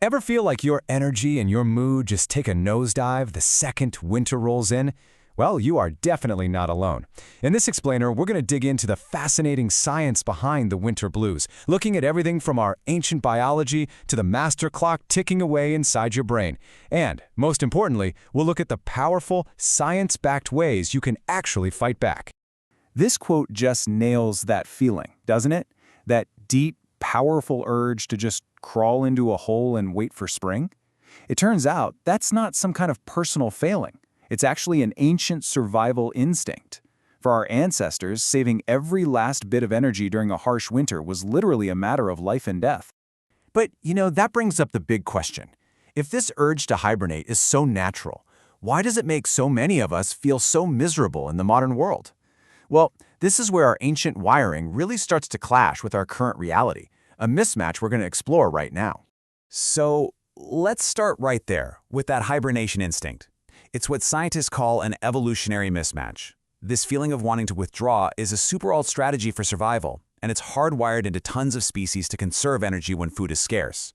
Ever feel like your energy and your mood just take a nosedive the second winter rolls in? Well, you are definitely not alone. In this explainer, we're going to dig into the fascinating science behind the winter blues, looking at everything from our ancient biology to the master clock ticking away inside your brain. And, most importantly, we'll look at the powerful, science-backed ways you can actually fight back. This quote just nails that feeling, doesn't it? That deep, powerful urge to just crawl into a hole and wait for spring? It turns out that's not some kind of personal failing. It's actually an ancient survival instinct. For our ancestors, saving every last bit of energy during a harsh winter was literally a matter of life and death. But, that brings up the big question. If this urge to hibernate is so natural, why does it make so many of us feel so miserable in the modern world? Well, this is where our ancient wiring really starts to clash with our current reality, a mismatch we're going to explore right now. So, let's start right there with that hibernation instinct. It's what scientists call an evolutionary mismatch. This feeling of wanting to withdraw is a super old strategy for survival, and it's hardwired into tons of species to conserve energy when food is scarce.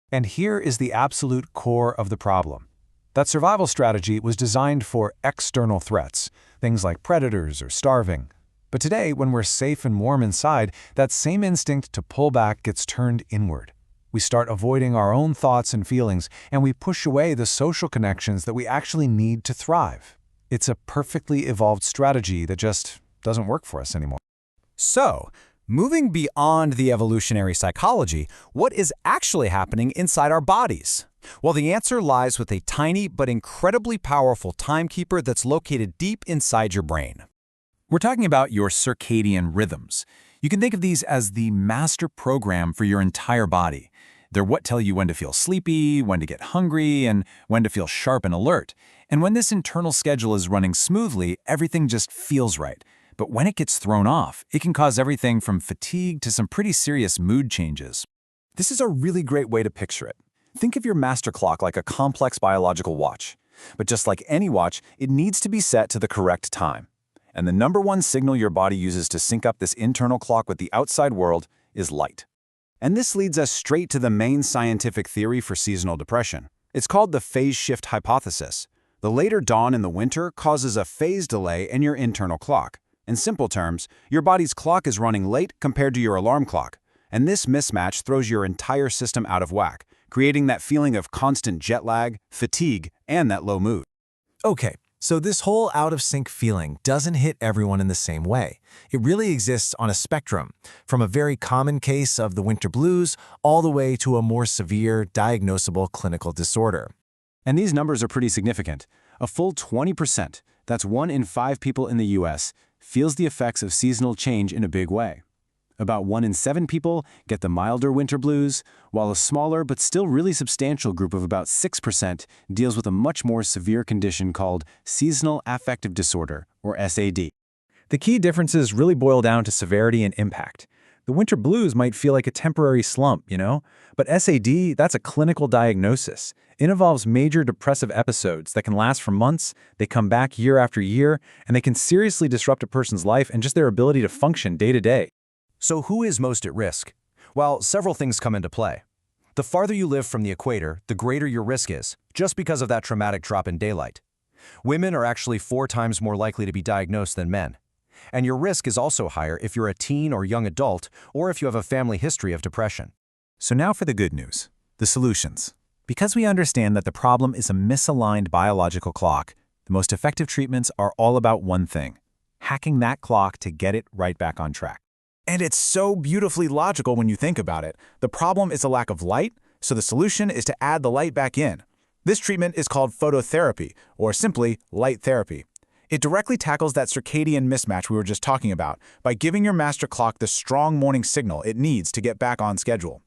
And here is the absolute core of the problem. That survival strategy was designed for external threats, things like predators or starving. But today, when we're safe and warm inside, that same instinct to pull back gets turned inward. We start avoiding our own thoughts and feelings, and we push away the social connections that we actually need to thrive. It's a perfectly evolved strategy that just doesn't work for us anymore. So, moving beyond the evolutionary psychology, what is actually happening inside our bodies? Well, the answer lies with a tiny but incredibly powerful timekeeper that's located deep inside your brain. We're talking about your circadian rhythms. You can think of these as the master program for your entire body. They're what tell you when to feel sleepy, when to get hungry, and when to feel sharp and alert. And when this internal schedule is running smoothly, everything just feels right. But when it gets thrown off, it can cause everything from fatigue to some pretty serious mood changes. This is a really great way to picture it. Think of your master clock like a complex biological watch. But just like any watch, it needs to be set to the correct time. And the number one signal your body uses to sync up this internal clock with the outside world is light. And this leads us straight to the main scientific theory for seasonal depression. It's called the phase shift hypothesis. The later dawn in the winter causes a phase delay in your internal clock. In simple terms, your body's clock is running late compared to your alarm clock. And this mismatch throws your entire system out of whack, creating that feeling of constant jet lag, fatigue, and that low mood. Okay, so this whole out-of-sync feeling doesn't hit everyone in the same way. It really exists on a spectrum, from a very common case of the winter blues all the way to a more severe, diagnosable clinical disorder. And these numbers are pretty significant. A full 20%, that's 1 in 5 people in the US, feels the effects of seasonal change in a big way. About 1 in 7 people get the milder winter blues, while a smaller but still really substantial group of about 6% deals with a much more severe condition called seasonal affective disorder, or SAD. The key differences really boil down to severity and impact. The winter blues might feel like a temporary slump, but SAD, that's a clinical diagnosis. It involves major depressive episodes that can last for months, they come back year after year, and they can seriously disrupt a person's life and just their ability to function day to day. So who is most at risk? Well, several things come into play. The farther you live from the equator, the greater your risk is, just because of that traumatic drop in daylight. Women are actually 4 times more likely to be diagnosed than men. And your risk is also higher if you're a teen or young adult, or if you have a family history of depression. So now for the good news, the solutions. Because we understand that the problem is a misaligned biological clock, the most effective treatments are all about one thing: hacking that clock to get it right back on track. And it's so beautifully logical when you think about it. The problem is a lack of light, so the solution is to add the light back in. This treatment is called phototherapy, or simply light therapy. It directly tackles that circadian mismatch we were just talking about by giving your master clock the strong morning signal it needs to get back on schedule.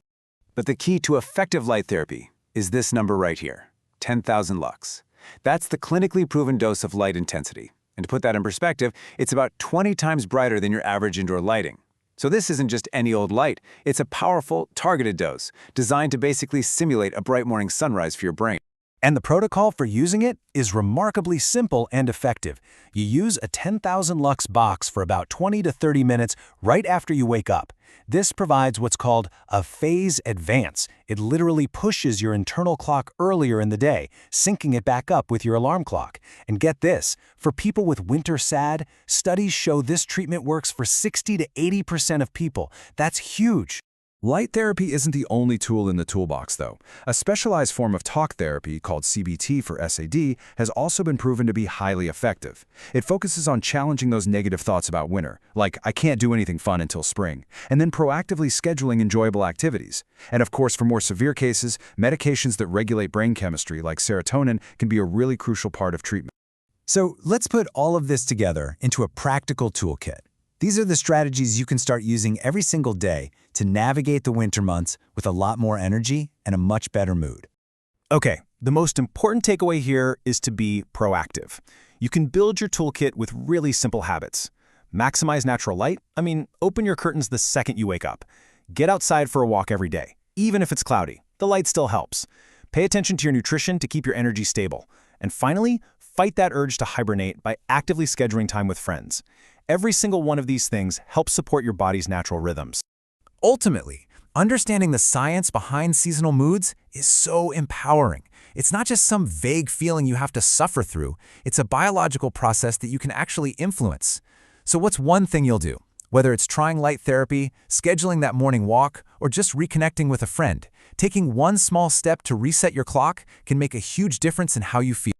But the key to effective light therapy is this number right here, 10,000 lux. That's the clinically proven dose of light intensity. And to put that in perspective, it's about 20 times brighter than your average indoor lighting. So this isn't just any old light. It's a powerful, targeted dose designed to basically simulate a bright morning sunrise for your brain. And the protocol for using it is remarkably simple and effective. You use a 10,000 lux box for about 20 to 30 minutes right after you wake up. This provides what's called a phase advance. It literally pushes your internal clock earlier in the day, syncing it back up with your alarm clock. And get this, for people with winter SAD, studies show this treatment works for 60 to 80% of people. That's huge. Light therapy isn't the only tool in the toolbox, though. A specialized form of talk therapy, called CBT for SAD, has also been proven to be highly effective. It focuses on challenging those negative thoughts about winter, like, I can't do anything fun until spring, and then proactively scheduling enjoyable activities. And of course, for more severe cases, medications that regulate brain chemistry, like serotonin, can be a really crucial part of treatment. So let's put all of this together into a practical toolkit. These are the strategies you can start using every single day to navigate the winter months with a lot more energy and a much better mood. Okay, the most important takeaway here is to be proactive. You can build your toolkit with really simple habits. Maximize natural light. Open your curtains the second you wake up. Get outside for a walk every day, even if it's cloudy. The light still helps. Pay attention to your nutrition to keep your energy stable. And finally, fight that urge to hibernate by actively scheduling time with friends. Every single one of these things helps support your body's natural rhythms. Ultimately, understanding the science behind seasonal moods is so empowering. It's not just some vague feeling you have to suffer through. It's a biological process that you can actually influence. So what's one thing you'll do? Whether it's trying light therapy, scheduling that morning walk, or just reconnecting with a friend, taking one small step to reset your clock can make a huge difference in how you feel.